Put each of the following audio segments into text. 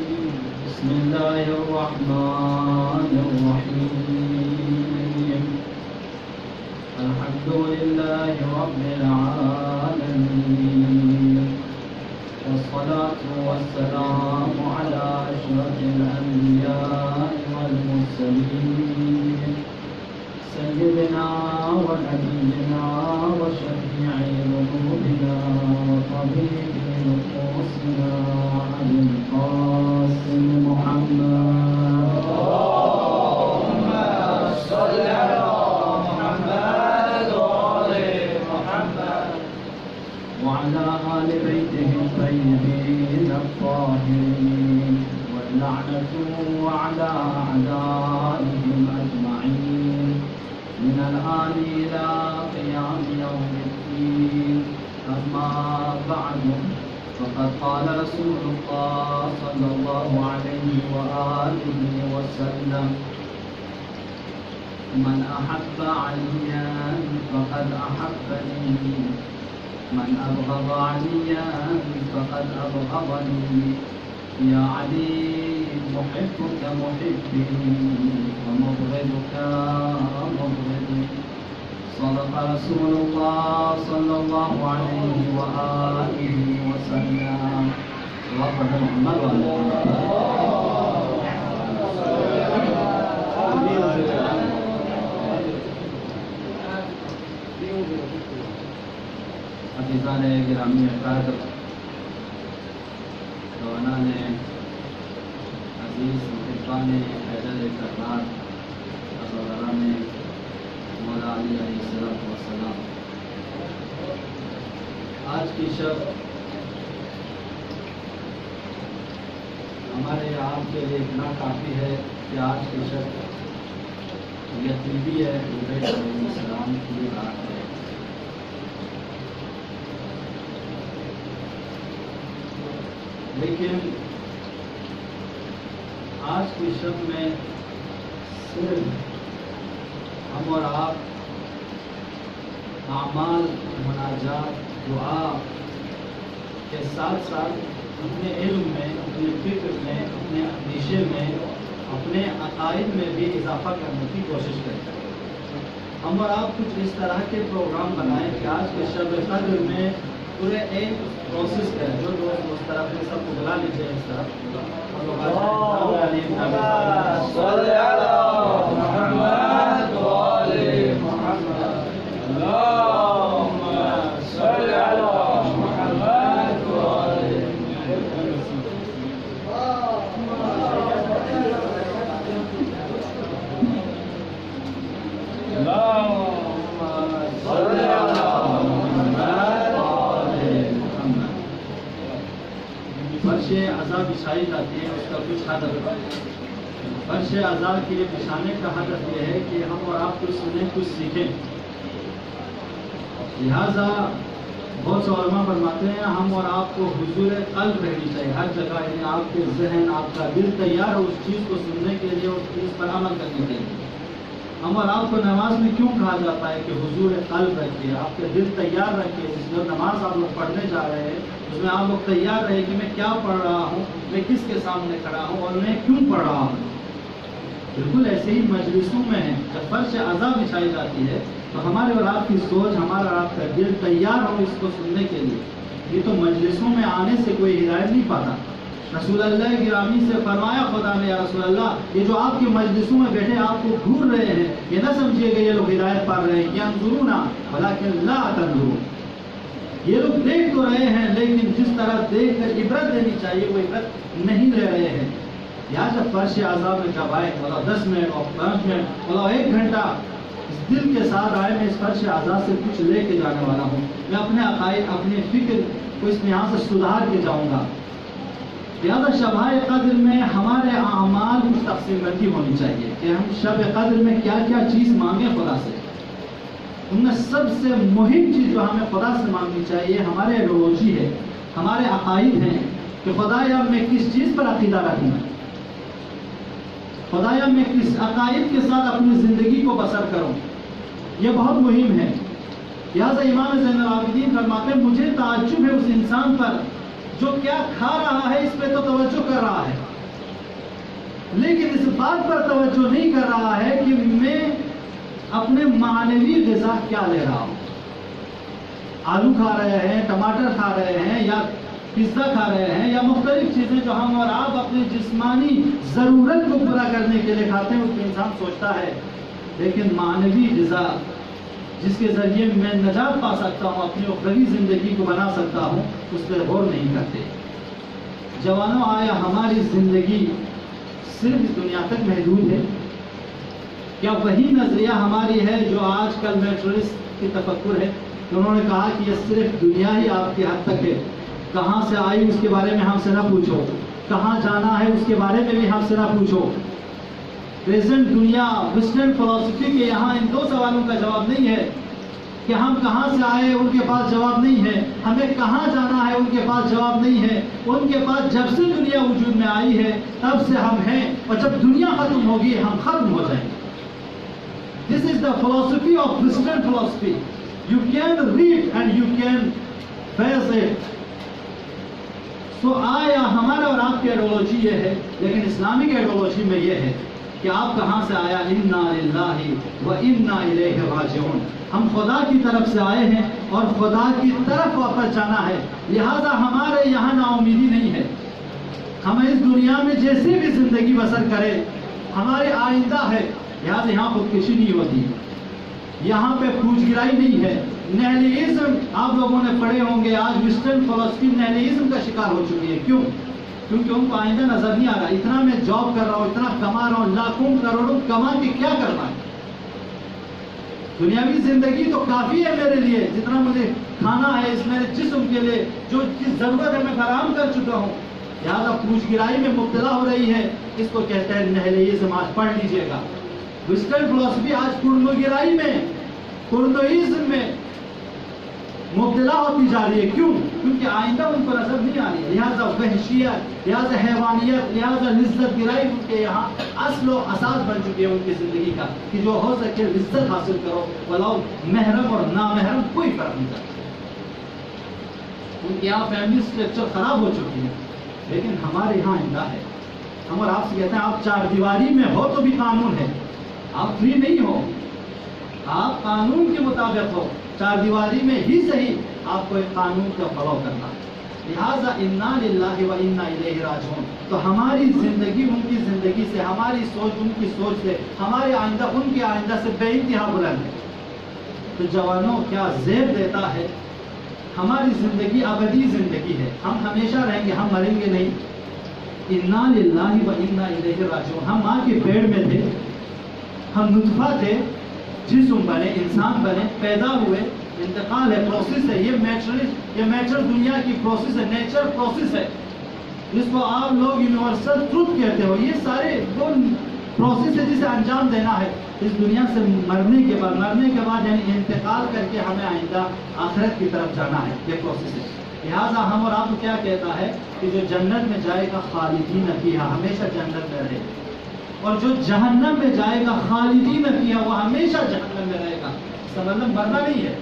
بسم الله الرحمن الرحيم الحمد لله رب العالمين والصلاة والسلام على أشرف الأنبياء والمرسلين سيدنا ونبينا وشفيع ذنوبنا وطبيب نفوسنا أبي القاسم محمد اللهم صل على محمد وآل محمد وعلى آل بيته الطيبين الطاهرين واللعنة على أعدائهم أجمعين من الآن إلى قيام يوم الدين. أما بعد فقد قال رسول الله صلى الله عليه وآله وسلم من أحب عليا فقد أحبني من أبغض عليا فقد أبغضني يا علي محبك محبي ومبغضك مبغضي. صدق رسول الله صلى الله عليه وآله وسلم. وقد محمد عزیزان گرامی اقدار جوانان عزیز محبان حیدر کرار عزیزان مولا علی علیہ السلام. آج کی شب ہمارے آپ کے لیے اتنا کافی ہے کہ آج کی شب یتیمی ہے حضرت علیہ السلام کی رات ہے. لیکن آج کی شب میں صرف ہم اور آپ اعمال مناجات دعا کے ساتھ ساتھ اپنے علم میں اپنے فکر میں اپنے اندیشے میں اپنے عقائد میں بھی اضافہ کرنے کی کوشش کریں. ہم اور آپ کچھ اس طرح کے پروگرام بنائیں کہ آج کے شب قدر میں پورے ایک کوشش کریں. جو دوست اس طرف میں سب کو بلا لیجیے اس طرف. فرش عزا بچھائی جاتی ہے اس کا کچھ ہدف. فرش عزا کے بچھانے کا ہدف یہ ہے کہ ہم اور آپ کچھ سنیں کچھ سیکھیں. لہذا بہت سے علماء فرماتے ہیں ہم اور آپ کو حضور قلب رہنی چاہیے ہر جگہ. یعنی آپ کے ذہن آپ کا دل تیار ہو اس چیز کو سننے کے لیے اس چیز پر عمل کرنے کے لیے. ہم اور آپ کو نماز میں کیوں کہا جاتا ہے کہ حضور قلب رکھیے, آپ کے دل تیار رکھیے. جس جو نماز آپ لوگ پڑھنے جا رہے ہیں اس میں آپ لوگ تیار رہے کہ میں کیا پڑھ رہا ہوں, میں کس کے سامنے کھڑا ہوں اور میں کیوں پڑھ رہا ہوں. بالکل ایسے ہی مجلسوں میں ہے جب فرش عزا بچھائی جاتی ہے تو ہمارے اور آپ کی سوچ ہمارا اور آپ کا دل تیار ہو اس کو سننے کے لیے. یہ تو مجلسوں میں آنے سے کوئی ہدایت نہیں پاتا. رسول اللہ گرامی سے فرمایا خدا نے یا رسول اللہ یہ جو آپ کے مجلسوں میں بیٹھے آپ کو گھور رہے ہیں یہ نہ سمجھیے گا یہ لوگ ہدایت پا رہے ہیں. ینظرون ولکن لا تنظرون. یہ لوگ دیکھ تو رہے ہیں لیکن جس طرح دیکھ کر عبرت دینی چاہیے وہ عبرت نہیں لے رہے ہیں. یا جب فرش عزا میں جب آئے بولا 10 منٹ اور 5 منٹ بولا 1 گھنٹہ اس دل کے ساتھ آئے میں اس فرش عزا سے کچھ لے کے جانے والا ہوں. میں اپنے عقائد اپنے فکر کو اس یہاں سے سدھار کے جاؤں گا. لہٰذا شب قدر میں ہمارے اعمال کچھ تقسیم بندی ہونی چاہیے کہ ہم شب قدر میں کیا کیا چیز مانگیں خدا سے. ان میں سب سے مہم چیز جو ہمیں خدا سے مانگنی چاہیے ہمارے روزی ہے, ہمارے عقائد ہیں کہ خدایا میں کس چیز پر عقیدہ رکھوں, خدایا میں کس عقائد کے ساتھ اپنی زندگی کو بسر کروں. یہ بہت مہم ہے. لہٰذا امام زین العابدین فرماتے ہیں مجھے تعجب ہے اس انسان پر جو کیا کھا رہا ہے اس پہ تو توجہ کر رہا ہے, لیکن اس بات پر توجہ نہیں کر رہا ہے کہ میں اپنے معنوی غذا کیا لے رہا ہوں. آلو کھا رہے ہیں، ٹماٹر کھا رہے ہیں، یا پیزا کھا رہے ہیں، یا مختلف چیزیں جو ہم اور آپ اپنی جسمانی ضرورت کو پورا کرنے کے لیے کھاتے ہیں، اس پہ انسان سوچتا ہے. لیکن معنوی غذا جس کے ذریعے میں نجات پا سکتا ہوں، اپنی اخروی زندگی کو بنا سکتا ہوں، اس پہ غور نہیں کرتے. جوانوں، آیا ہماری زندگی صرف اس دنیا تک محدود ہے؟ کیا وہی نظریہ ہماری ہے جو آج کل میٹرلسٹ کی تفکر ہے کہ انہوں نے کہا کہ یہ صرف دنیا ہی آپ کی حد تک ہے، کہاں سے آئی اس کے بارے میں ہم سے نہ پوچھو، کہاں جانا ہے اس کے بارے میں بھی ہم سے نہ پوچھو. پریزنٹ دنیا ویسٹرن فلسفی کے یہاں ان 2 سوالوں کا جواب نہیں ہے کہ ہم کہاں سے آئے، ان کے پاس جواب نہیں ہے. ہمیں کہاں جانا ہے، ان کے پاس جواب نہیں ہے. ان کے پاس جب سے دنیا وجود میں آئی ہے تب سے ہم ہیں، اور جب دنیا ختم ہوگی ہم ختم ہو جائیں گے. This is the philosophy of Western philosophy. You can read and you can face it. So آیا ہمارا اور آپ کی ایڈیولوجی یہ ہے، لیکن اسلامک ایڈیولوجی میں یہ ہے کہ آپ کہاں سے آیا، انا للہ و انا الیہ راجعون. ہم خدا کی طرف سے آئے ہیں اور خدا کی طرف واپس جانا ہے. لہذا ہمارے یہاں نا امیدی نہیں ہے. ہمیں اس دنیا میں جیسی بھی زندگی بسر کرے ہمارے آئندہ ہے. لہٰذا یہاں خودکشی نہیں ہوتی، یہاں پہ پوچھ گرائی نہیں ہے. نہلیزم آپ لوگوں نے پڑھے ہوں گے، آج ویسٹرن فلسفی نہلیزم کا شکار ہو چکی ہے. کیوں؟ کیونکہ ان کو آئندہ نظر نہیں آ رہا. اتنا میں جاب کر رہا ہوں، اتنا کما رہا ہوں، لاکھوں کروڑوں کما کے کیا کرنا ہے؟ دنیاوی زندگی تو کافی ہے میرے لیے، جتنا مجھے کھانا ہے، اس میرے جسم کے لیے جو چیز ضرورت ہے میں فراہم کر چکا ہوں. لہٰذا پوچھ گرائی میں مبتلا ہو رہی ہے. اس کو کہتے ہیں نہلیزم. آج پڑھ لیجئے گا. ویسٹرن فلسفی آج پرنو گرائی میں، پرنوئزم میں مبتلا ہوتی جا رہی ہے. کیوں؟ کیونکہ آئندہ ان کو نظر نہیں آ رہی ہے. لہٰذا وحشیت، لہٰذا حیوانیت، لہٰذا لذت گرائی ان کے یہاں اصل و اساس بن چکی ہے ان کی زندگی کا، کہ جو ہو سکے لذت حاصل کرو، ولو محرم اور نامحرم کوئی فرق نہیں کرتا. ان کے یہاں فیملی اسٹرکچر خراب ہو چکی ہے. لیکن ہمارے یہاں آئندہ ہے. ہم اور آپ سے کہتے ہیں آپ 4 دیواری میں ہو تو بھی قانون ہے. آپ فری نہیں ہو، آپ قانون کے مطابق ہو. 4 دیواری میں ہی صحیح آپ کو ایک قانون کا فالو کرنا ہے. لہٰذا انا للہ و انا الیہ راجعون. تو ہماری زندگی ان کی زندگی سے، ہماری سوچ ان کی سوچ سے، ہمارے آئندہ ان کے آئندہ سے بے انتہا بلند ہے. تو جوانوں، کیا زیب دیتا ہے؟ ہماری زندگی ابدی زندگی ہے. ہم ہمیشہ رہیں گے، ہم مریں گے نہیں. انا للہ و انا الیہ راجعون. ہم ماں کے پیڑ میں تھے، ہم نطفہ تھے، جسم بنے، انسان بنے، پیدا ہوئے. انتقال ہے، پروسیس ہے. یہ میچر دنیا کی پروسیس ہے، نیچر پروسیس ہے، جس کو آپ لوگ یونیورسل ٹروتھ کہتے ہو. یہ سارے وہ پروسیس ہے جسے انجام دینا ہے اس دنیا سے مرنے کے بعد یعنی انتقال کر کے ہمیں آئندہ آخرت کی طرف جانا ہے. یہ پروسیس ہے. لہٰذا ہم اور آپ کو کیا کہتا ہے کہ جو جنت میں جائے گا خالدین فیہا، ہمیشہ جنت میں رہے. اور جو جہنم میں جائے گا خالدین فیہا، وہ ہمیشہ جہنم میں رہے گا. اس کا مطلب مرنا نہیں ہے،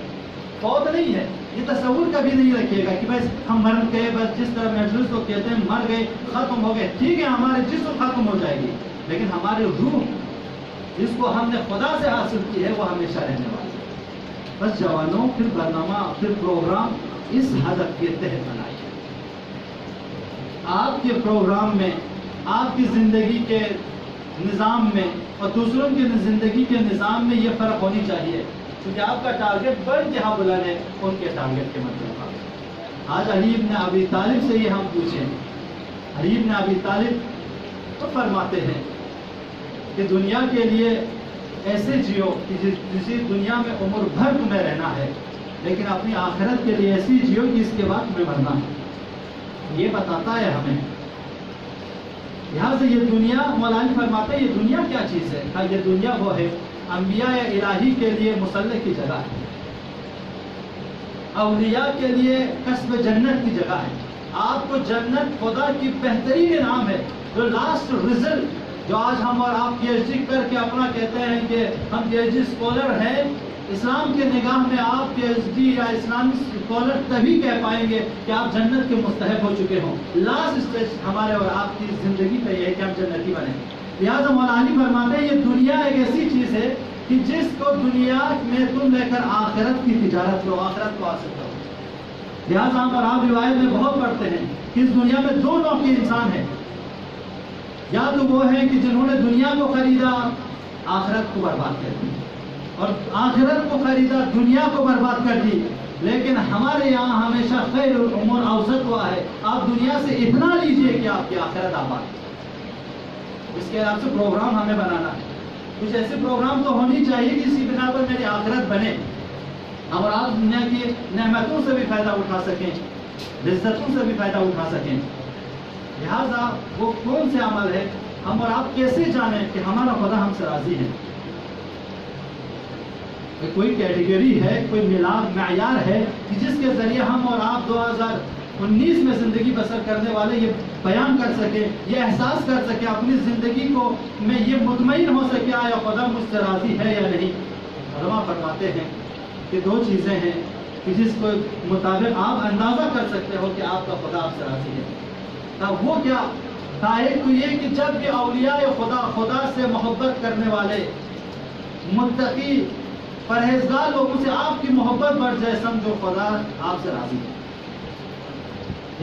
فوت نہیں ہے. یہ تصور کبھی نہیں رکھیے گا کہ بس ہم مر گئے، بس جس طرح میٹرس کو کہتے ہیں مر گئے، ختم ہو گئے. ٹھیک ہے، ہمارے جسم ختم ہو جائے گی، لیکن ہماری روح جس کو ہم نے خدا سے حاصل کی ہے وہ ہمیشہ رہنے والی ہے. بس جوانوں، پھر برنامہ، پھر پروگرام اس ہدف کے تحت بنائیے. آپ کے پروگرام میں، آپ کی زندگی کے نظام میں اور دوسروں کی زندگی کے نظام میں یہ فرق ہونی چاہیے، کیونکہ آپ کا ٹارگٹ بڑھ جہاں بلند ہے ان کے ٹارگٹ کے مطلب. آج علی ابن ابی طالب سے یہ ہم پوچھیں، علی ابن ابی طالب تو فرماتے ہیں کہ دنیا کے لیے ایسے جیو کہ جسی دنیا میں عمر بھر تمہیں رہنا ہے، لیکن اپنی آخرت کے لیے ایسی جیو کہ اس کے بعد تمہیں مرنا ہے. یہ بتاتا ہے ہمیں. یہاں سے یہ دنیا، مولانا فرماتے ہیں یہ دنیا کیا چیز ہے؟ یہ دنیا وہ ہے انبیاء الہی کے لیے مسلح کی جگہ ہے، اولیاء کے لیے کسب جنت کی جگہ ہے. آپ کو جنت خدا کی بہترین انعام ہے. جو لاسٹ رزلٹ، جو آج ہم اور آپ پی ایچ ڈی کر کے اپنا کہتے ہیں کہ ہم پی ایچ ڈی اسکالر ہیں، اسلام کے نگاہ میں آپ پی ایچ ڈی یا اسلامی اسکالر تبھی کہہ پائیں گے کہ آپ جنت کے مستحق ہو چکے ہوں. لاسٹ اسٹیج ہمارے اور آپ کی زندگی پہ یہ ہے کہ ہم جنتی بنیں. لہٰذا مولا علی فرماتے ہیں یہ دنیا ایک ایسی چیز ہے کہ جس کو دنیا میں تم لے کر آخرت کی تجارت کرو، آخرت کو حاصل کرو۔ لہٰذا ہم اور آپ روایت میں بہت پڑھتے ہیں کہ اس دنیا میں دو نوع کے انسان ہیں، یا تو وہ ہیں کہ جنہوں نے دنیا کو خریدا آخرت کو برباد کر دی، اور آخرت کو خریدا دنیا کو برباد کر دی۔ لیکن ہمارے یہاں ہمیشہ خیر الامور اوسط ہوا ہے، آپ دنیا سے اتنا لیجئے کہ آپ کی آخرت آباد۔ اس کے علاوہ سے پروگرام ہمیں بنانا ہے، کچھ ایسے پروگرام تو ہونی چاہیے کہ اسی بنا پر میری آخرت بنے اور آپ دنیا کی نعمتوں سے بھی فائدہ اٹھا سکیں، لذتوں سے بھی فائدہ اٹھا سکیں۔ لہٰذا وہ کون سے عمل ہے، ہم اور آپ کیسے جانیں کہ ہمارا خدا ہم سے راضی ہے؟ کوئی کیٹیگری ہے، کوئی معیار ہے کہ جس کے ذریعے ہم اور آپ 2019 میں زندگی بسر کرنے والے یہ بیان کر سکیں، یہ احساس کر سکیں اپنی زندگی کو میں یہ مطمئن ہو سکے آیا خدا مجھ سے راضی ہے یا نہیں؟ علماء فرماتے ہیں کہ دو چیزیں ہیں کہ جس کو مطابق آپ اندازہ کر سکتے ہو کہ آپ کا خدا آپ سے راضی ہے۔ وہ کیا تھا؟ ایک تو یہ کہ جب بھی اولیاء خدا سے محبت کرنے والے متقی پرہیزگار لوگوں سے آپ کی محبت بڑھ جائے، سمجھو خدا آپ سے راضی ہے۔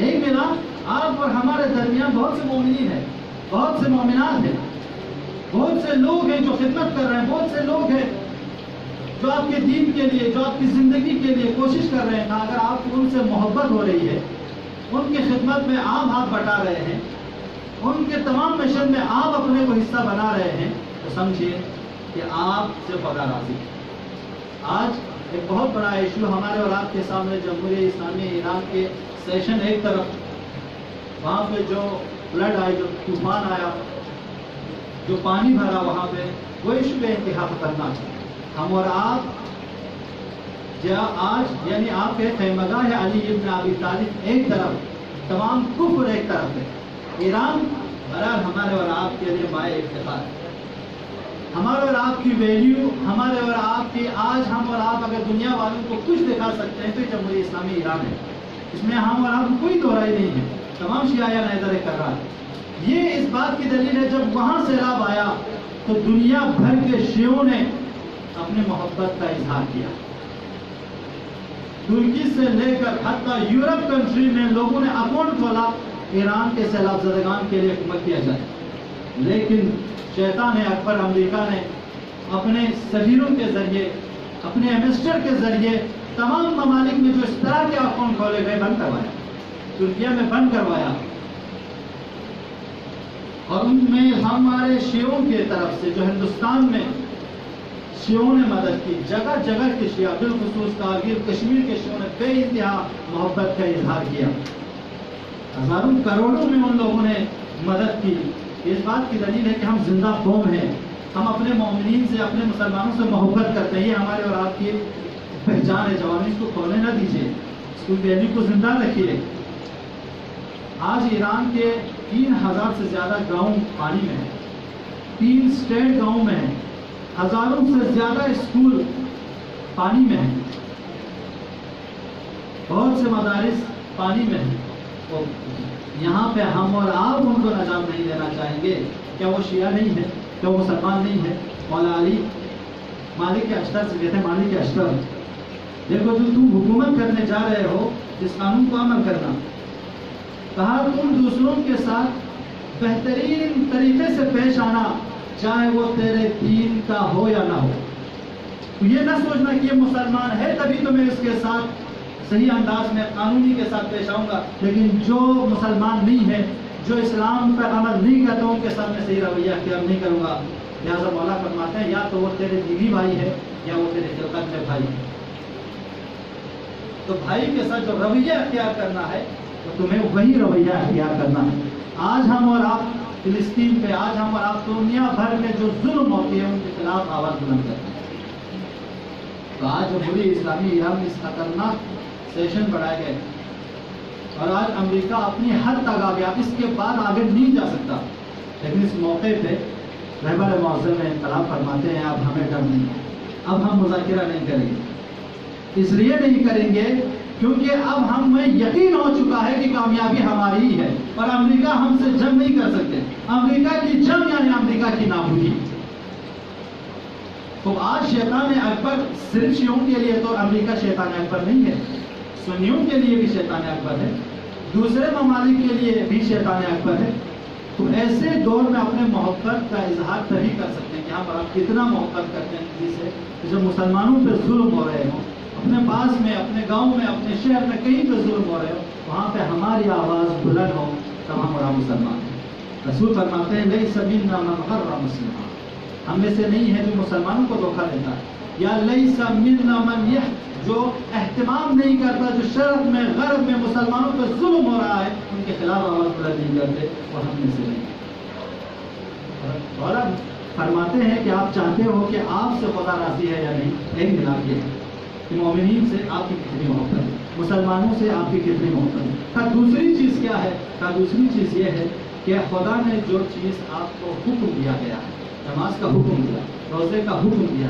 ایک ملا آپ اور ہمارے درمیان بہت سے مومنین ہیں، بہت سے مومنات ہیں، بہت سے لوگ ہیں جو خدمت کر رہے ہیں، بہت سے لوگ ہیں جو آپ کے دین کے لیے، جو آپ کی زندگی کے لیے کوشش کر رہے ہیں۔ اگر آپ کو ان سے محبت ہو رہی ہے، ان کی خدمت میں آپ ہاتھ بٹا رہے ہیں، ان کے تمام مشن میں آپ اپنے کو حصہ بنا رہے ہیں، تو سمجھیے کہ آپ سے خدا راضی ہے۔ آج ایک بہت بڑا ایشو ہمارے اور آپ کے سامنے جمہوریہ اسلامی ایران کے سیشن ایک طرف، وہاں پہ جو فلڈ آئے، جو طوفان آیا، جو پانی بھرا وہاں پہ، وہ ایشو بے انتہا خطرناک ہے۔ ہم اور آپ آج یعنی آپ کے خیمگاہ علی ابن ابی طالب ایک طرف، تمام کفر ایک طرف ہے، ایران برحال ہمارے اور آپ کے لیے مائع افتخار ہے۔ ہمارے اور آپ کی ویلیو، ہمارے اور آپ کی آج ہم اور آپ اگر دنیا والوں کو کچھ دکھا سکتے ہیں تو یہ جمہوریہ اسلامی ایران ہے، اس میں ہم اور آپ کو کوئی دو رائے نہیں ہے، تمام شیعہ نظر کر رہا ہے۔ یہ اس بات کی دلیل ہے جب وہاں سیلاب آیا تو دنیا بھر کے شیعوں نے اپنی محبت کا اظہار کیا، ترکی سے لے کر حتیٰ یورپ کنٹری میں لوگوں نے اکاؤنٹ کھولا ایران کے سیلاب زدگان کے لیے حکومت کیا جائے، لیکن شیطان اکبر امریکہ نے اپنے سفیروں کے ذریعے، اپنے ایمبیسڈر کے ذریعے تمام ممالک میں جو اس طرح کے اکاؤنٹ کھولے گئے بند کروایا، ترکیہ میں بند کروایا، اور ان میں ہمارے شیعوں کی طرف سے جو ہندوستان میں شیعوں نے مدد کی، جگہ جگہ کے شیعہ، بالخصوص کارگل کشمیر کے شیعوں نے بے انتہا محبت کا اظہار کیا، ہزاروں کروڑوں میں ان لوگوں نے مدد کی۔ اس بات کی دلیل ہے کہ ہم زندہ قوم ہیں، ہم اپنے مومنین سے، اپنے مسلمانوں سے محبت کرتے ہیں، یہ ہمارے اور آپ کی پہچان ہے۔ جوانی اس کو کھونے نہ دیجیے، اس کی ویلیو کو زندہ رکھیے۔ آج ایران کے 3000 سے زیادہ گاؤں پانی میں ہیں، 3 اسٹیٹ گاؤں میں ہیں، ہزاروں سے زیادہ اسکول پانی میں ہیں، بہت سے مدارس پانی میں ہیں۔ تو یہاں پہ ہم اور آپ ان کو نجات نہیں دینا چاہیں گے؟ کیا وہ شیعہ نہیں ہے؟ کیا وہ مسلمان نہیں ہے؟ مولا علی مالک اشتر سے کہتے ہیں، مالک اشتر دیکھو جو تم حکومت کرنے جا رہے ہو، جس قانون کو عمل کرنا، کہا تم دوسروں کے ساتھ بہترین طریقے سے پیش آنا، چاہے وہ تیرے دین کا ہو یا نہ ہو۔ تو یہ نہ سوچنا کہ یہ مسلمان ہے تبھی تو میں اس کے ساتھ صحیح انداز میں قانونی کے ساتھ پیش آؤں گا، لیکن جو مسلمان نہیں ہے، جو اسلام پر عمل نہیں کرتا، ان کے ساتھ میں صحیح رویہ اختیار نہیں کروں گا۔ لہٰذا مولا فرماتے ہیں یا تو وہ تیرے دینی بھائی ہے یا وہ تیرے خلقت میں بھائی ہے۔ تو بھائی کے ساتھ جو رویہ اختیار کرنا ہے تو تمہیں وہی رویہ اختیار کرنا ہے۔ آج ہم اور آپ فلسطین پہ، آج ہم اور آپ دنیا بھر میں جو ظلم ہوتے ہیں ان کے خلاف آواز بلند کرتے ہیں۔ تو آج جمہوریہ اسلامی ایران میں اس خطرناک سیشن بڑھائے گئے اور آج امریکہ اپنی حد تک آ گیا، اس کے بعد آگے نہیں جا سکتا، لیکن اس موقع پہ رہبر معظم انقلاب فرماتے ہیں اب ہمیں ڈر نہیں ہے، اب ہم مذاکرہ نہیں کریں گے۔ اس لیے نہیں کریں گے کیونکہ اب ہمیں یقین ہو چکا ہے کہ کامیابی ہماری ہی ہے اور امریکہ ہم سے جنگ نہیں کر سکتے۔ امریکہ کی جنگ یعنی امریکہ تو آج شیطان اکبر صرف شیعوں کے لیے تو امریکہ شیطان اکبر نہیں ہے، سنیوں کے لیے بھی شیطان اکبر ہے، دوسرے ممالک کے لیے بھی شیطان اکبر ہے۔ تو ایسے دور میں اپنے محبت کا اظہار تبھی کر سکتے ہیں کہ ہاں پر آپ کتنا محبت کرتے ہیں کسی سے، جب مسلمانوں پہ ظلم ہو رہے ہوں، اپنے پاس میں، اپنے گاؤں میں، اپنے شہر میں کہیں پہ ظلم ہو رہے ہو، وہاں پہ ہماری آواز بلند ہو، تب ہم اور مسلمان ہیں۔ رسول فرماتے ہیں لیس منا من غر مسلما، ہم میں سے نہیں ہے جو مسلمانوں کو دھوکہ دیتا ہے، یا لیس منا من جو اہتمام نہیں کرتا، جو شرف میں غرب میں مسلمانوں پہ ظلم ہو رہا ہے ان کے خلاف آواز بلند نہیں کرتے، وہ ہم میں سے نہیں۔ اور اب فرماتے ہیں کہ آپ چاہتے ہو کہ آپ سے خدا راضی ہے یا نہیں، ایک ملاپ یہ ہے کہ مومنین سے آپ کی کتنی محبت ہے، مسلمانوں سے آپ کی کتنی محبت ہے۔ پھر دوسری چیز کیا ہے؟ دوسری چیز یہ ہے کہ خدا نے جو چیز آپ کو حکم دیا گیا ہے، نماز کا حکم دیا، روزے کا حکم دیا،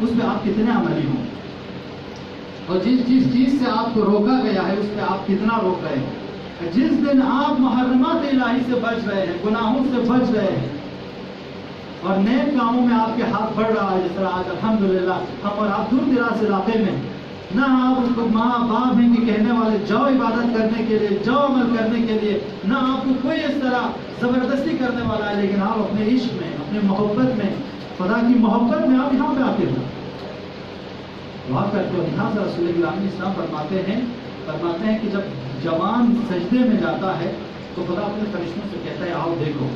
اس پہ آپ کتنے عملی ہوں، اور جس چیز سے آپ کو روکا گیا ہے اس پہ آپ کتنا روک رہے ہیں۔ جس دن آپ محرمات الہی سے بچ رہے ہیں، گناہوں سے بچ رہے ہیں، اور نیک کاموں میں آپ کے ہاتھ بڑھ رہا ہے، جس طرح آج الحمدللہ ہم اور آپ دور دراز علاقے میں، نہ آپ اس کو ماں باپ ہیں کہ کہنے والے جاؤ عبادت کرنے کے لیے، جاؤ عمل کرنے کے لیے، نہ آپ کو کوئی اس طرح زبردستی کرنے والا ہے، لیکن آپ اپنے عشق میں، اپنے محبت میں، خدا کی محبت میں آپ یہاں پہ آتے ہو، دعا کرتے ہو۔ یہاں سے رسول گرامی اسلام فرماتے ہیں کہ جب جوان سجدے میں جاتا ہے تو خدا اپنے فرشتوں سے کہتا ہے آؤ دیکھو،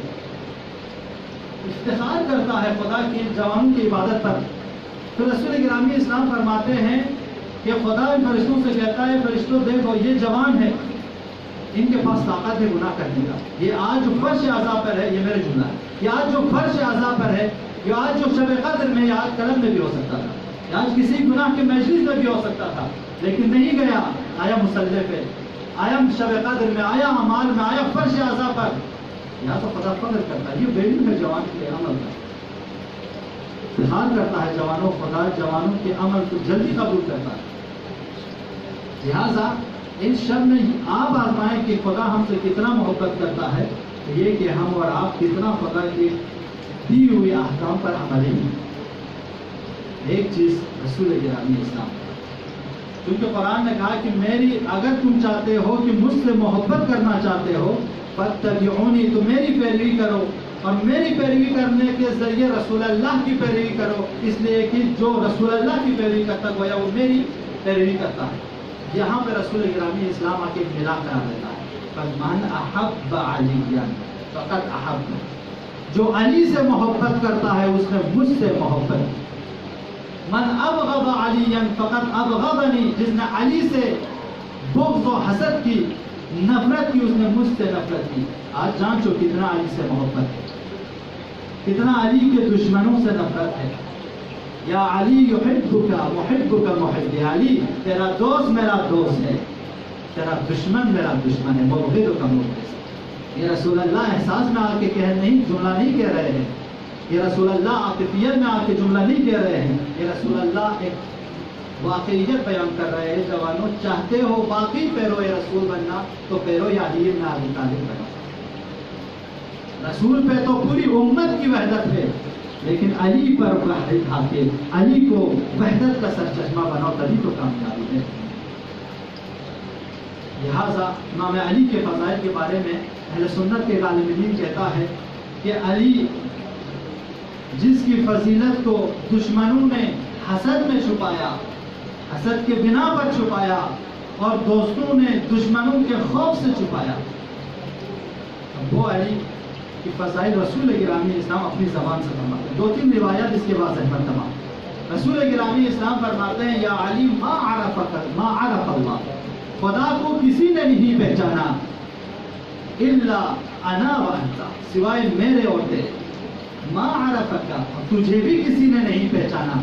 افتخار کرتا ہے خدا کی جوانوں کی عبادت پر۔ تو رسول گرامی اسلام فرماتے ہیں کہ خدا ان فرشتوں سے کہتا ہے فرشتوں دیکھو یہ جوان ہے، ان کے پاس طاقت ہے گناہ کرنے کا، یہ آج جو فرش عذاب پر ہے، یہ میرے جملہ ہے، یہ آج جو فرش عذاب پر ہے، یہ آج جو شب قدر میں یا آج قلم میں بھی ہو سکتا تھا، یا آج کسی گناہ کے مجلس میں بھی ہو سکتا تھا، لیکن نہیں گیا، آیا مصلی پہ، آیا شب قدر میں، آیا اعمال میں، آیا فرش عذاب پر۔ یہاں تو خدا فضل کرتا ہے، یہ ویلیو ہے جوان کے عمل کا، اظہار کرتا ہے جوانوں، خدا جوانوں کے عمل کو جلدی قبول کرتا ہے۔ لہٰذا ان شب میں آپ آزمائیں کہ خدا ہم سے کتنا محبت کرتا ہے، یہ کہ ہم اور آپ کتنا خدا کے دی ہوئے احکام پر عملی ہیں۔ ایک چیز رسول گرامی اسلام، کیونکہ قرآن نے کہا کہ اگر تم چاہتے ہو کہ مجھ سے محبت کرنا چاہتے ہو فاتبعونی، تو میری پیروی کرو، اور میری پیروی کرنے کے ذریعے رسول اللہ کی پیروی کرو، اس لیے کہ جو رسول اللہ کی پیروی کرتا گویا وہ میری پیروی کرتا ہے۔ یہاں پہ رسول گرامی اسلام آ کے ملا قرار دیتا ہے، من احب علیٰ فقط احب، جو علی سے محبت کرتا ہے اس نے مجھ سے محبت، من ابغض علیٰ فقط ابغضنی، جس نے علی سے بغض و حسد کی، نفرت کی، اس نے مجھ سے نفرت کی۔ آج جانچو کتنا علی سے محبت ہے، کتنا علی کے دشمنوں سے نفرت ہے۔ یا علی یحبک محبک محب، علی تیرا دوست میرا دوست ہے، تیرا دشمن میرا دشمن ہے، مبغضک مبغض۔ یہ رسول اللہ احساس میں آ کے جملہ نہیں کہہ رہے ہیں، یہ رسول اللہ عاطفیت میں آ کے جملہ نہیں کہہ رہے ہیں، یہ رسول اللہ ایک واقعیت بیان کر رہے ہیں۔ جوانوں چاہتے ہو باقی پیرو رسول بننا تو پیرو یا علی بن ابی طالب بنو۔ رسول پہ تو پوری امت کی وحدت ہے، لیکن علی پر وحدت حاصل، علی کو وحدت کا سرچشمہ بناؤ، تبھی تو کامیابی ہے۔ لہٰذا امام علی کے فضائل کے بارے میں اہل سنت کے عالم دین کہتا ہے کہ علی جس کی فضیلت کو دشمنوں نے حسد میں چھپایا، حسد کے بنا پر چھپایا، اور دوستوں نے دشمنوں کے خوف سے چھپایا، وہ علی کی فضائل رسول گرامی اسلام اپنی زبان سے فرماتے ہیں۔ 2-3 روایات اس کے بعد احمد تمام۔ رسول گرامی اسلام فرماتے ہیں یا علی ما عرف اللہ، خدا کو کسی نے نہیں پہچانا، الا انا وانت، سوائے میرے اور تیرے، ما عرفک، تجھے بھی کسی نے نہیں پہچانا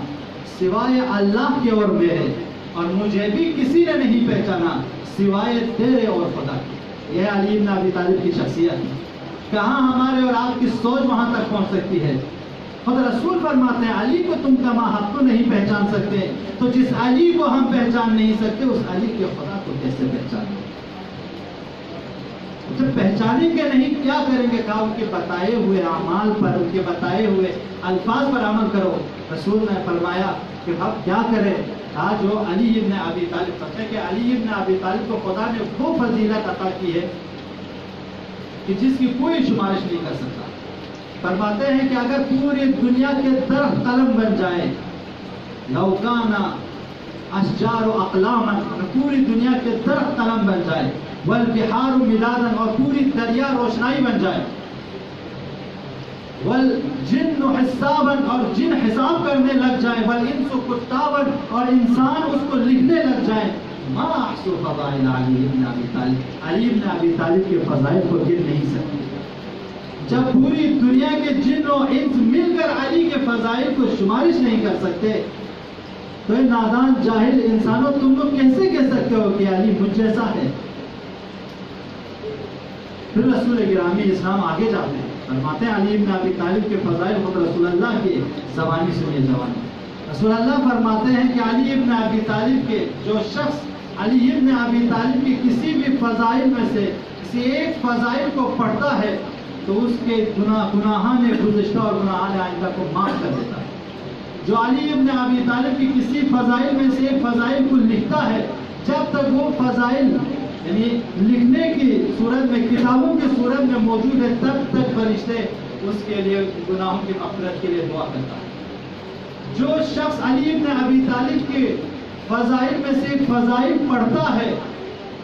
سوائے اللہ کے اور میرے، اور مجھے بھی کسی نے نہیں پہچانا سوائے تیرے اور خدا کے۔ یہ علی بن ابی طالب کی شخصیت ہے۔ کہاں ہمارے اور آپ کی سوچ وہاں تک پہنچ سکتی ہے؟ خود رسول فرماتے ہیں علی کو تم کما حق تو نہیں پہچان سکتے، تو جس علی کو ہم پہچان نہیں سکتے اس علی کے خدا کو کیسے پہچانیں؟ جب پہچانیں گے نہیں کیا کریں گے؟ کہا ان کے بتائے ہوئے اعمال پر، ان کے بتائے ہوئے الفاظ پر عمل کرو۔ رسول نے فرمایا کہ اب کیا کریں؟ کہا جو علی ابن ابی طالب، پتہ ہے کہ علی ابن ابی طالب کو خدا نے وہ فضیلت عطا کی ہے کہ جس کی کوئی شمارش نہیں کر سکتا۔ فرماتے ہیں کہ اگر پوری دنیا کے درخت قلم بن جائے، لو کان اشجار و اقلاما، پوری دنیا کے درخت قلم بن جائے، والبحار مدادا، اور پوری دریا روشنائی بن جائے، والجن حسابا، اور جن حساب کرنے لگ جائے، والانس کتابا، اور انسان اس کو لکھنے لگ جائے، ما احصو فضائل علی ابن ابی طالب، علی ابن ابی طالب کے فضائل کو گر نہیں سکتے۔ جب پوری دنیا کے جن و انس مل کر علی کے فضائل کو شمارش نہیں کر سکتے، تو یہ نادان جاہل انسانوں تم لوگ کیسے کہہ سکتے ہو کہ علی مجھ جیسا ہے؟ پھر رسول گرامی اسلام آگے جاتے ہیں، فرماتے ہیں علی ابن ابی طالب کے فضائل خود رسول اللہ کے زبانی سنیے زبانی۔ رسول اللہ فرماتے ہیں کہ علی ابن ابی طالب کے جو شخص علی ابن ابی طالب کے کسی بھی فضائل میں سے کسی ایک فضائل کو پڑھتا ہے تو اس کے گناہان گزشتہ اور گناہان آئندہ کو معاف کر دیتا ہے۔ جو علی ابن ابی طالب کی کسی فضائل میں سے ایک فضائل کو لکھتا ہے، جب تک وہ فضائل یعنی لکھنے کی صورت میں، کتابوں کی صورت میں موجود ہے، تب تک فرشتے اس کے لیے گناہوں کی مغفرت کے لیے دعا کرتا ہے۔ جو شخص علی ابن ابی طالب کے فضائل میں سے ایک فضائل پڑھتا ہے،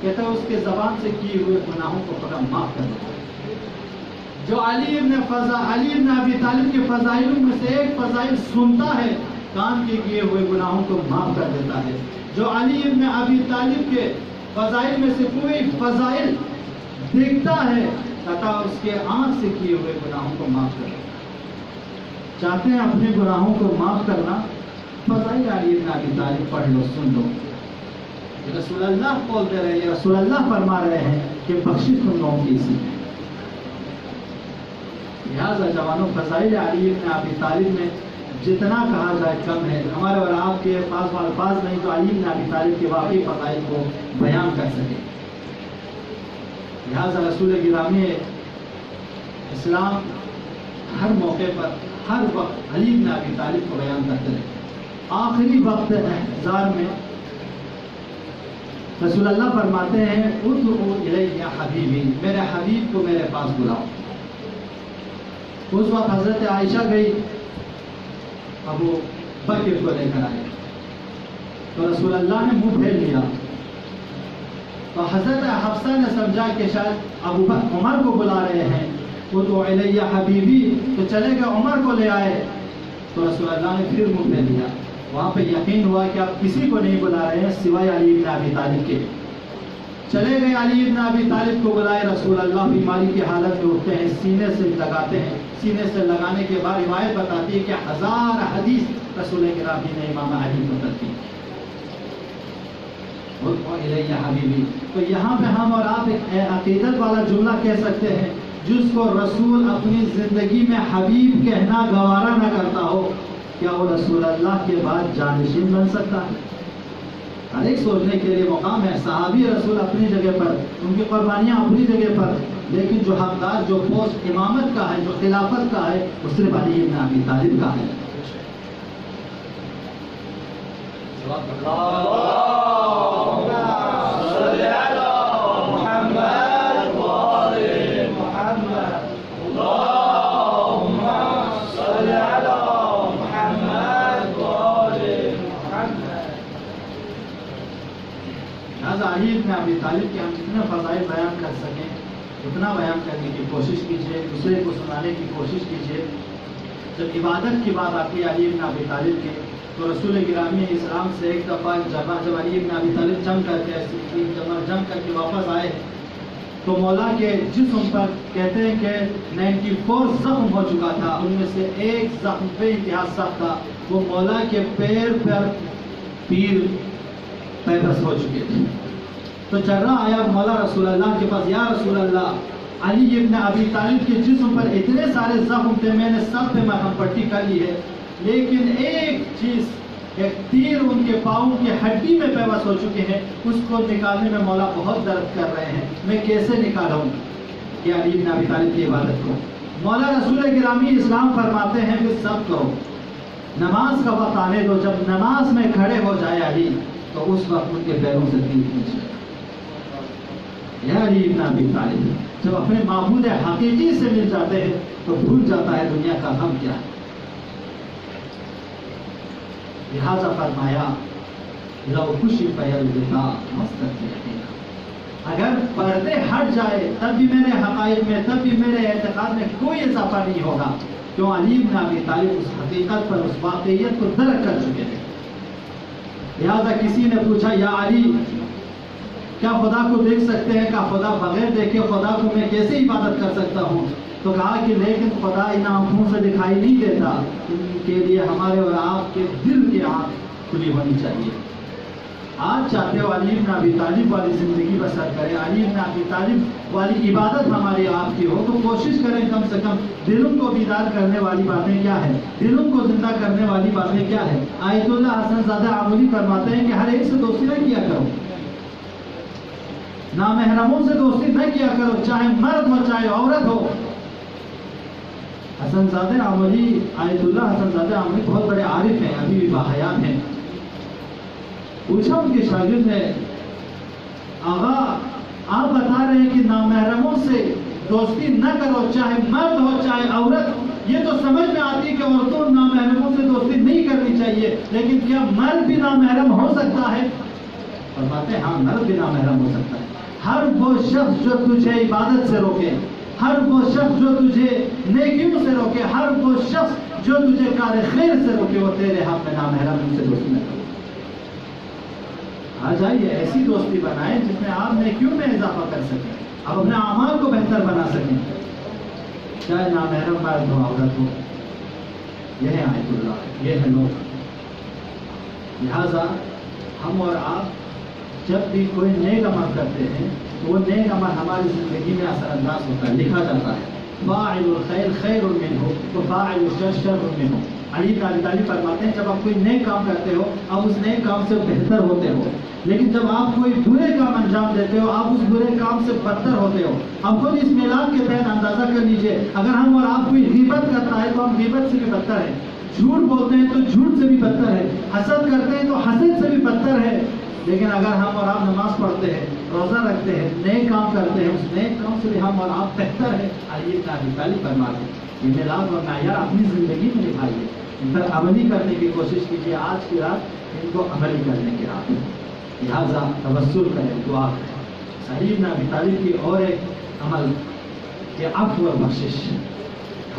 کہتا ہے اس کے زبان سے کیے ہوئے گناہوں کو خدا معاف کر دیتا ہے۔ جو علی ابن ابی طالب کے فضائل میں سے ایک فضائل سنتا ہے، کان کے کیے ہوئے گناہوں کو معاف کر دیتا ہے۔ جو علی ابن ابی طالب کے فضائل میں سے کوئی فضائل دیکھتا ہے، تتا اس کے آنکھ سے کیے ہوئے گناہوں کو معاف کر دیتا ہے۔ چاہتے ہیں اپنے گناہوں کو معاف کرنا؟ فضائل علی ابن ابی طالب پڑھ لو، سن لو۔ رسول اللہ بول دے رہے ہیں، رسول اللہ فرما رہے ہیں کہ بخشش تم لوگوں کی اسی ہے۔ لہٰذا جوانوں، فضائل علی ابن ابی طالب میں جتنا کہا جائے کم ہے۔ ہمارے اور آپ کے پاس الفاظ نہیں تو علی ابن ابی طالب کے واقعی فضائل کو بیان کر سکے۔ لہٰذا رسول گرامی اسلام ہر موقع پر، ہر وقت علی ابن ابی طالب کو بیان کرتے رہے۔ آخری وقت احزار میں رسول اللہ فرماتے ہیں ادعو الی حبیبی، میرے حبیب کو میرے پاس بلاؤ۔ اس وقت حضرت عائشہ گئی، ابو بکر کو لے کر آئے تو رسول اللہ نے منہ پھیر لیا، تو حضرت حفصہ نے سمجھا کہ شاید ابو بکر عمر کو بلا رہے ہیں، ادعو الی حبیبی، تو چلے گئے عمر کو لے آئے، تو رسول اللہ نے پھر منہ پھیر لیا۔ وہاں پہ یقین ہوا کہ آپ کسی کو نہیں بلا رہے ہیں سوائے علی ابن ابی طالب کے۔ چلے گئے علی ابن ابی طالب کو بلائے، رسول اللہ بیماری کی حالت میں اٹھتے ہیں، سینے سے لگاتے ہیں، سینے سے لگانے کے بعد روایت بتاتی ہے کہ 1000 حدیث رسول گرامی نے امام علی کو تلقین کی۔ حبیبی، تو یہاں پہ ہم اور آپ ایک عقیدت والا جملہ کہہ سکتے ہیں، جس کو رسول اپنی زندگی میں حبیب کہنا گوارا نہ کرتا ہو، کیا وہ رسول اللہ کے بعد جانشین بن سکتا ہے؟ ہر ایک سوچنے کے لیے مقام ہے۔ صحابی رسول اپنی جگہ پر، ان کی قربانیاں اپنی جگہ پر، لیکن جو حقدار، جو پوسٹ امامت کا ہے، جو خلافت کا ہے، وہ صرف علی ابن ابی طالب کا ہے۔ علی ابن ابی طالب کے ہم جتنے فضائل بیان کر سکیں اتنا بیان کرنے کی کوشش کیجیے، دوسرے کو سنانے کی کوشش کیجیے۔ جب عبادت کی بات آتی ہے علی ابن ابی طالب کے، تو رسول گرامی اسلام سے ایک دفعہ جب علی ابن ابی طالب جنگ کر کے واپس آئے تو مولا کے جسم پر کہتے ہیں کہ 94 زخم ہو چکا تھا، ان میں سے ایک زخم بے انتہا سخت تھا، وہ مولا کے پیر پر پیر پیبس ہو چکے تھے۔ تو جراح آیا مولا رسول اللہ کے پاس، یا رسول اللہ، علی ابن ابی طالب کے جسم پر اتنے سارے زخم تھے، میں نے سب پہ مرہم پٹی کر لی ہے، لیکن ایک چیز، ایک تیر ان کے پاؤں کی ہڈی میں پیوست ہو چکے ہیں، اس کو نکالنے میں مولا بہت درد کر رہے ہیں، میں کیسے نکالوں؟ کہ علی بن ابی طالب کی عبادت کو. مولا رسول گرامی اسلام فرماتے ہیں کہ سب کرو، نماز کا وقت آنے دو، جب نماز میں کھڑے ہو جائے علی تو اس وقت ان کے پیروں سے تیر کھینچ لے. یہ علی بن ابی طالب جب اپنے معبود حقیقی سے مل جاتے ہیں تو بھول جاتا ہے دنیا کا غم کیا ہے. لہذا فرمایا لو کشف الغطاء مستقبل، اگر پردے ہٹ جائے تب بھی میرے حقائق میں، تب بھی میرے اعتقاد میں کوئی اضافہ نہیں ہوگا. کیوں؟ علی بن ابی طالب اس حقیقت پر، اس واقعیت کو درک کر چکے ہیں. لہذا کسی نے پوچھا یا علی کیا خدا کو دیکھ سکتے ہیں؟ کہا خدا بغیر دیکھے خدا کو میں کیسے عبادت کر سکتا ہوں؟ تو کہا کہ لیکن خدا ان آنکھوں سے دکھائی نہیں دیتا، ان کے لیے ہمارے اور آپ کے دل کی آنکھ کھلی ہونی چاہیے. آج چاہتے ہو علی بن ابی طالب والی زندگی بسر کریں، علی بن ابی طالب والی عبادت ہماری آپ کی ہو، تو کوشش کریں کم سے کم دلوں کو بیدار کرنے والی باتیں کیا ہے، دلوں کو زندہ کرنے والی باتیں کیا ہے. آیت اللہ حسن زادہ عمولی فرماتے ہیں کہ ہر ایک سے دوستی نہ کیا کرو، نامحرموں سے دوستی نہ کیا کرو، چاہے مرد ہو چاہے عورت ہو. حسن زادہ عمولی، آیت اللہ حسن زادہ عمولی بہت بڑے عارف ہیں، ابھی بھی باحیات ہیں. پوچھا ان کے شاگرد نے آغا آپ بتا رہے ہیں کہ نامحرموں سے دوستی نہ کرو، چاہے مرد ہو چاہے عورت ہو. یہ تو سمجھ میں آتی ہے کہ عورتوں نامحرموں سے دوستی نہیں کرنی چاہیے، لیکن کیا مرد بھی نامحرم ہو سکتا ہے؟ فرماتے ہیں ہاں مرد بھی نامحرم ہو سکتا ہے. ہر وہ شخص جو تجھے عبادت سے روکے، ہر وہ شخص جو تجھے نیکیوں سے روکے، ہر وہ شخص جو تجھے کار خیر سے روکے، وہ تیرے حق میں نامحرم ان سے دوستی نہ کرے. آ جائیے ایسی دوستی بنائیں جس میں آپ نیکیوں میں اضافہ کر سکیں، آپ اپنے اعمال کو بہتر بنا سکیں، چاہے نامحرم مرد ہو عورت ہو. یہ ہے آیت اللہ، یہ ہے لوگ. لہذا ہم اور آپ جب بھی کوئی نیک عمل کرتے ہیں تو وہ نیک عمل ہماری زندگی میں اثر انداز ہوتا ہے، لکھا جاتا ہے فاعل الخیر خیر منہ وفاعل الشر شر منہ. علی بن ابی طالب فرماتے ہیں جب آپ کوئی نیک کام کرتے ہو آپ اس نیک کام سے بہتر ہوتے ہو، لیکن جب آپ کوئی برے کام انجام دیتے ہو آپ اس برے کام سے بدتر ہوتے ہو. اب خود اس میلاد کے تحت اندازہ کر لیجئے، اگر ہم اور آپ کوئی غیبت کرتا ہے تو ہم غیبت سے بھی بدتر ہیں، جھوٹ بولتے ہیں تو جھوٹ سے بھی بدتر ہے، حسد کرتے ہیں تو حسد سے بھی بدتر ہے. لیکن اگر ہم اور آپ نماز پڑھتے ہیں، روزہ رکھتے ہیں، نیک کام کرتے ہیں، اس نیک کام سے بھی ہم اور آپ بہتر ہے. علی بن ابی طالب فرماتے ہیں یہ میلاد اور معیار اپنی زندگی میں نبھائیے، ان پر عملی کرنے کی کوشش کیجیے. آج کی رات ان کو عملی کرنے کی رات ہے، لہٰذا توسل کریں، دعا کریں. علی بن ابی طالب کی اور ایک عمل کہ عفو و بخشش.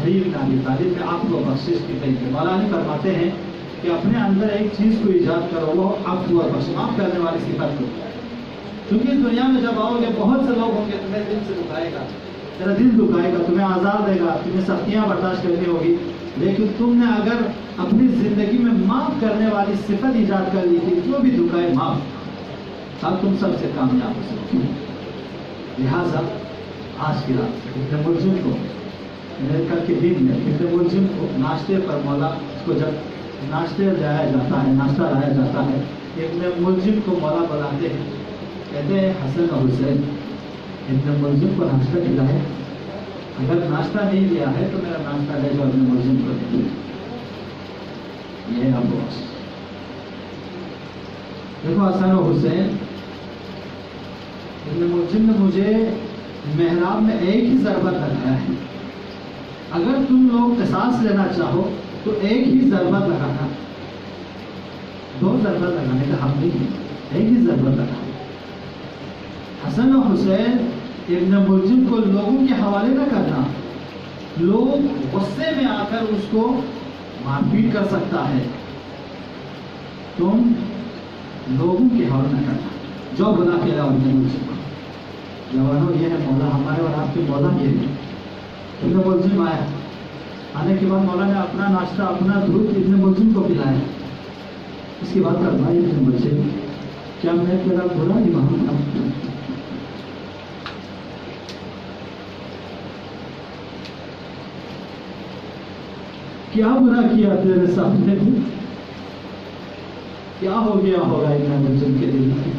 علی بن ابی طالب میں عفو و بخشش کی طریقے. مولانا فرماتے ہیں کہ اپنے اندر ایک چیز کو ایجاد کرو، وہ عفو و بخشش، معاف کرنے والی صفت کو. کیونکہ اس دنیا میں جب آؤ گے بہت سے لوگ ہوں گے تمہیں دل سے دکھائے گا، تیرا دل دکھائے گا، تمہیں آزار دے گا، تمہیں سختیاں برداشت کرنی ہوگی. لیکن تم نے اگر اپنی زندگی میں معاف کرنے والی صفت ایجاد کر لی تھی، جو بھی دکھائے معاف، اب تم سب سے کامیاب ہو سکتے ہو. لہٰذا آج کی رات ابن ملجم کو، میرے کل کے دن میں ابن ملجم کو ناشتے پر مولا اس کو جب ناشتے لایا جاتا ہے، ناشتہ لایا جاتا ہے، ابن ملجم کو مولا بلاتے ہیں، کہتے ہیں حسن اور حسین ابن ملجم کو ناشتہ کھلائے، اگر ناشتہ نہیں لیا ہے تو میرا ناشتہ لے جاؤ ابن ملجم کو دے. یہ اب دیکھو حسن و حسین، ابن ملجم نے مجھے محراب میں ایک ہی ضربہ لگایا ہے، اگر تم لوگ قصاص لینا چاہو تو ایک ہی ضربت لگانا، دو ضربت لگانے کا حق نہیں ہے، ایک ہی ضربت لگانا. حسن و حسین ابن ملجم کو لوگوں کے حوالے نہ کرنا، لوگ غصے میں آ کر اس کو مار پیٹ کر سکتا ہے، تم لوگوں کے حوالے نہ کرنا. جو بلا کے ابن ملجم کو جوانوں، یہ ہے مولا ہمارے اور آپ کے مولا. یہ ہے ابن ملجم آیا، آنے کے بعد مولا نے اپنا ناشتہ اپنا دودھ ابن ملجم کو پلایا. اس کے بعد کہا بھائی ابن ملجم کیا میں تیرا برا امام تھا؟ کیا برا کیا تیرے سامنے؟ کیا ہو گیا ہوگا ابن ملجم کے دل میں؟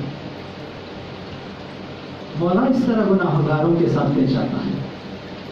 مولا اس طرح گناہگاروں کے ساتھ پیش آتا ہے.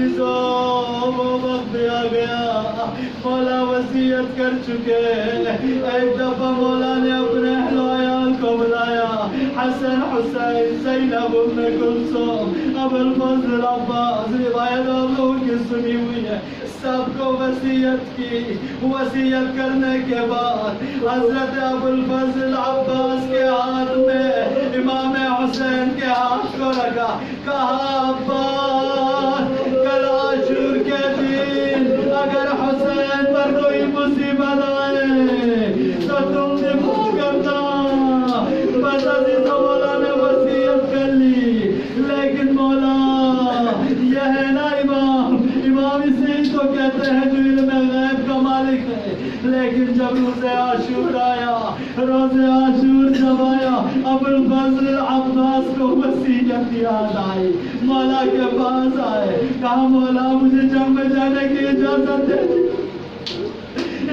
عزیزوں وہ وقت بھی آ گیا، مولا وصیت کر چکے۔ ایک دفعہ مولا نے اپنے اہل و عیال کو بلایا، حسن حسین زینب ام کلثوم ابو الفضل عباس، روایت آپ لوگوں کی سنی ہوئی ہے، سب کو وصیت کی۔ وصیت کرنے کے بعد حضرت ابو الفضل عباس کے ہاتھ میں امام حسین کے ہاتھ کو رکھا، کہا عباس کل عاشور کے دن اگر حسین پر کوئی مصیبت آئے تو تم دفاع کرنا۔ بس عزیزوں مولا نے وصیت کر لی، لیکن مولا یہ ہے نا امام اسی کو کہتے ہیں جو علم غیب کا مالک ہے، لیکن جب روز عاشور آیا، روز عاشور جب آیا، ابو الفضل عباس کو وصیت یاد آئی، مولا کے پاس آئے، کہا مولا مجھے جنگ میں جانے کی اجازت دے دیجیے،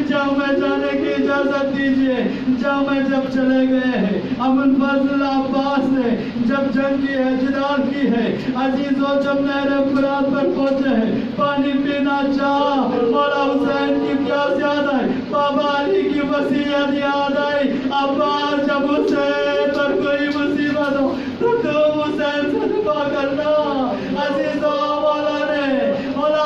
جنگ میں جانے کی اجازت دیجیے۔ جنگ میں جب چلے گئے ہیں ابو الفضل عباس نے جب جنگ کی ہے، جدال کی ہے، عزیزوں جب نہر فرات پر پہنچے ہیں، پانی پینا چاہ، مولا حسین کی پیاس یاد آئی، بابا علی کی وصیت یاد آئی، عباس جب حسین پر کوئی مصیبت ہو تو تم حسین سے دفاع کرنا۔ عزیزوں مولا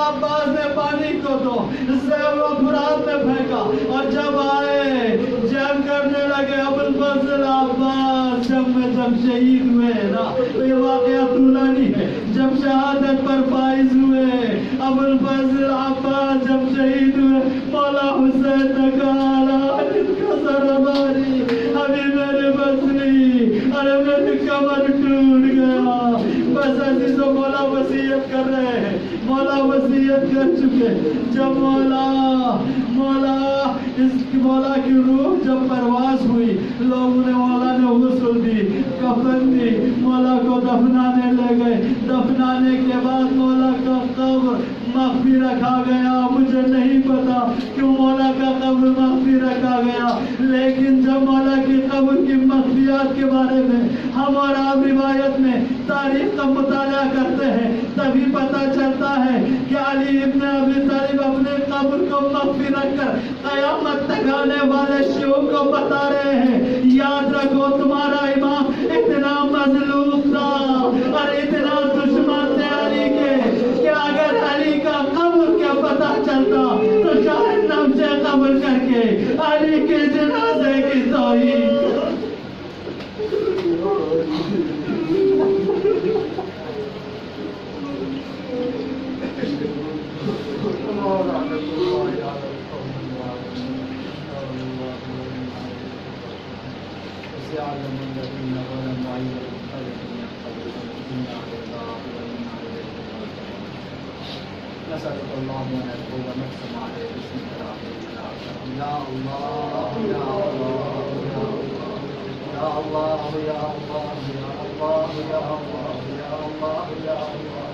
عباس نے پانی کو تو زیب و فرات میں پھینکا، اور جب آئے جنگ کرنے لگے ابو الفضل عباس جنگ میں جب شہید ہوئے نا، تو یہ واقعہ طولانی ہے، جب شہادت پر فائز ہوئے ابو الفضل عباس جب شہید ہوئے، مولا حسین نے کہا ان کا سر ماری، ابھی میرے بسری، ارے میری کمر ٹوٹ گیا۔ بس عزیزوں مولا وصیت کر رہے ہیں، مولا وصیت کر چکے، جب مولا کی روح جب پرواز ہوئی، لوگوں نے مولا نے غسل دی، کفن دی، مولا کو دفنانے لے گئے۔ دفنانے کے بعد مولا کا قبر مخفی رکھا گیا، مجھے نہیں پتا کیوں مولا کا قبر مخفی رکھا گیا، لیکن جب مولا کی قبر کی مخفیات کے بارے میں ہم اور آپ روایت میں تاریخ کا مطالعہ کرتے ہیں، تبھی پتا چلتا ہے کہ علی ابن ابی طالب اپنے قبر کو مخفی رکھ کر قیامت تک آنے والے شیعوں کو بتا رہے ہیں، یاد رکھو تمہارا امام اتنا مظلوم تھا اور اتنا دشمن تھے علی کے کہ اگر علی کا قبر کا پتا چلتا تو شاید نقشے قبر کر کے علی کے جنازے کی توہین۔ نسألك اللهم أن نتوب ونقسم عليه باسمك العظيم يا الله يا الله يا الله يا الله يا الله يا الله يا الله يا الله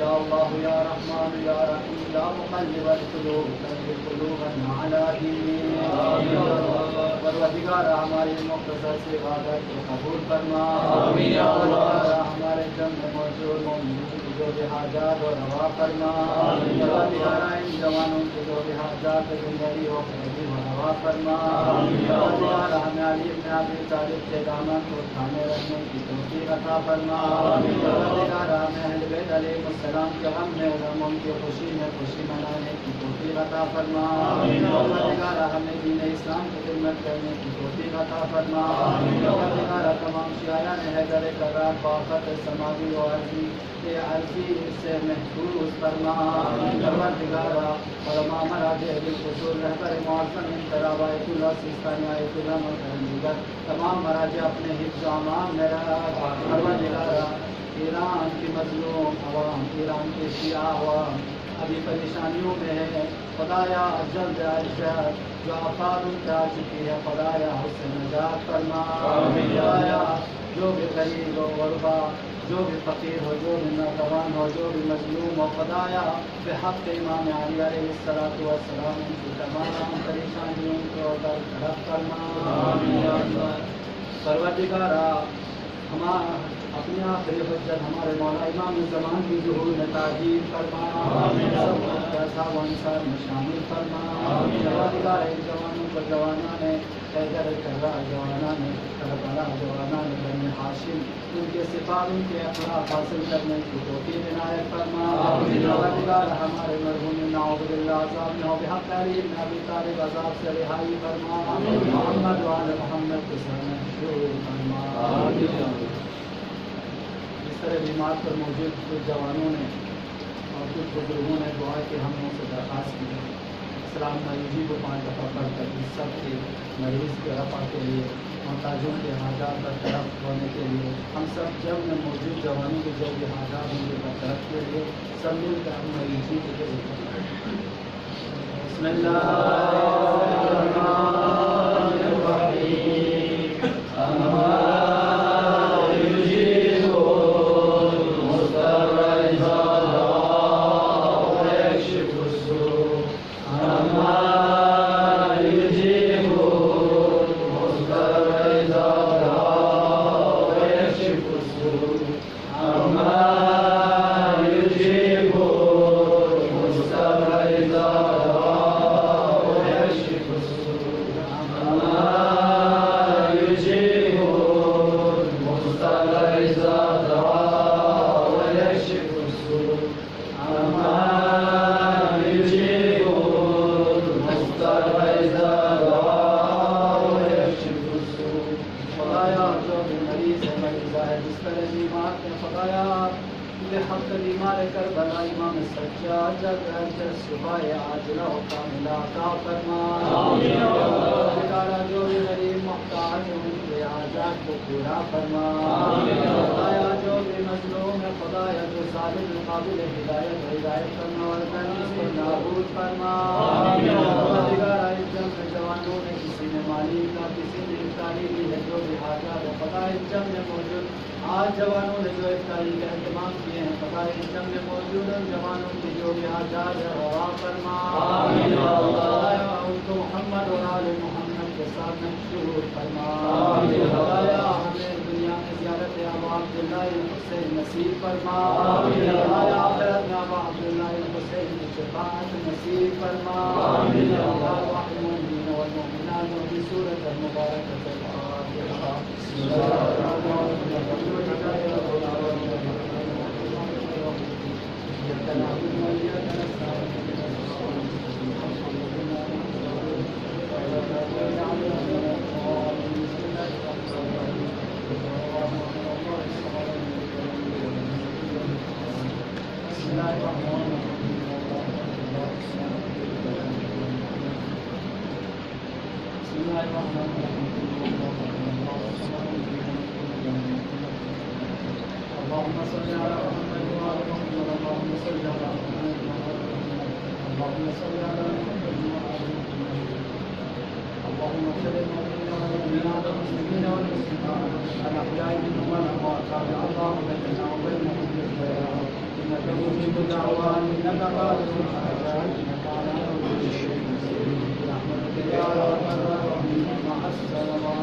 يا الله يا رحمن يا رحيم يا مقلب القلوب ثبت قلوبنا على دينك پروردگار ہماری مختصر سی عبادت کو قبول فرما، پروردگار ہمارے جنگ میں موجود مومنین کی جو بھی حاجات و روا فرما، پروردگار ان جوانوں کی جو بھی حاجات زندگی ہو قریبی و روا فرما، پروردگار ہمیں علی ابن ابی طالب کے دامن کو تھامے رکھنے کی توفیق عطا فرما، پروردگار ہمیں اہل بیت علیہ السلام کے غم میں غم، ان کی خوشی میں خوشی منانے کی توفیق عطا فرما، پروردگار ہمیں دین اسلام کی خدمت کرنے کی توفیق عطا فرما، پروردگار تمام شیعان حیدر کرار بآفت سماوی و عرضی سے محفوظ فرما، پروردگار علماء مراجع بالخصوص رہبر معظم انقلاب آیت اللہ سیستانی آیت اللہ مرحوم تمام مراجع اپنے حفظ و امان میں رہا، پروردگار ایران کی مظلوم عوام، ایران کے شیعہ عوام ابھی پریشانیوں میں ہے، خدایا جلد ارشاد جو آفات ان پہ آ چکی ہے، خدایا اس سے نجات فرما، خدایا جو بھی غریب ہو غربا، جو بھی فقیر ہو، جو بھی نوجوان ہو، جو بھی مظلوم ہو، خدایا بحق امام علی علیہ الصلوۃ والسلام ان کی تمام پریشانیوں کو برطرف فرما، پروردگارا اپنے آخری حجت ہمارے مولا امام زمان کی ظہور میں تاجیل فرما، سب ایسا و انصار میں شامل فرما، جوانگار جوانوں کو جوانان حیدر کرہ جوانان کربلا جوانان بنی ہاشم ان کے صفات ان کے اخلاق حاصل کرنے کی توفیق عنایت فرما، جوانگار ہمارے مرحوم نعوذ باللہ عذاب نو بحق علی بن ابی طالب عذاب سے رہائی فرما، محمد وعلی محمد کے سامنے شروع فرما۔ اس طرح بیمار پر موجود کچھ جوانوں نے اور کچھ بزرگوں نے دعا کے ہم لوگوں سے درخواست کی ہے، اسلام مریضی کو 5 دفعہ پڑھ کر اس سب کے مریض کے رفع کے لیے، محتاجوں کے حاجات برطرف ہونے کے لیے، ہم سب جب میں موجود جوانوں کے جو بھی حاجات ہوں گے برطرف کے لیے سب مل کر ہم مریضی کے لیے بسم اللہ الرحمن الرحیم۔ آج جوانوں نے جو افطاری کا اہتمام کیے ہیں خدا اس جنگ میں موجود جوانوں کی جو بھی حاجات ہے روا فرما، ان کو محمد اور آل محمد کے ساتھ مشہور فرما، خدایا ہمیں دنیا میں زیارت ابا عبداللہ حسین نصیب فرما، خدایا آخرت میں ابا عبداللہ حسین کی شفاعت نصیب فرما، المؤمنین والمؤمنات کی صورت المبارکہ سے بسم اللہ الرحمن اللهم صل على محمد وعلى محمد، اللهم صل على محمد وعلى محمد، اللهم صل على محمد وعلى محمد، اللهم اغفر للمؤمنين والمؤمنات والمسلمين والمسلمات الاحياء منهم والاموات، اللهم بيننا وبينهم بالخيرات انك مجيب الدعوات انك قادر الحاجات انك على كل شيء قدير برحمتك يا ارحم الراحمين مع السلامه.